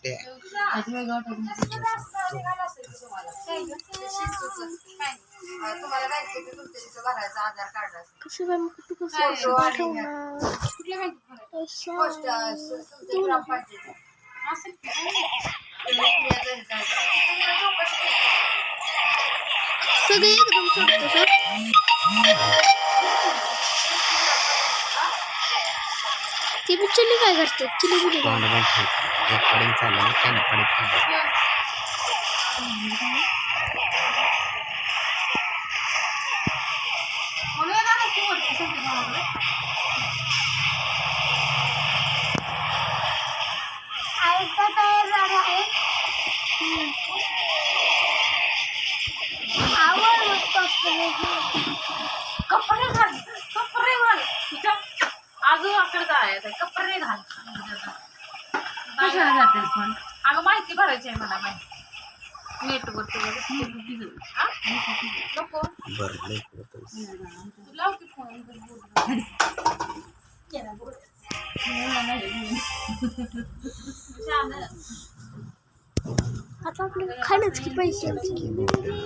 मोठे सगळे एकदम सोडतो सर. ती बी चिली काय करते? चिली बिली काय? तोंड पण ठेव एकडे चाललं कॅनकडे कपडे घाल तुझ्या आजोबाकडे जायचं कपडे घाल. कशाला जातेस पण अगं माहिती भरायची आहे मला माहिती नेटवरती नको बरं तुला आता आपल्याला खाणंच की पैसे.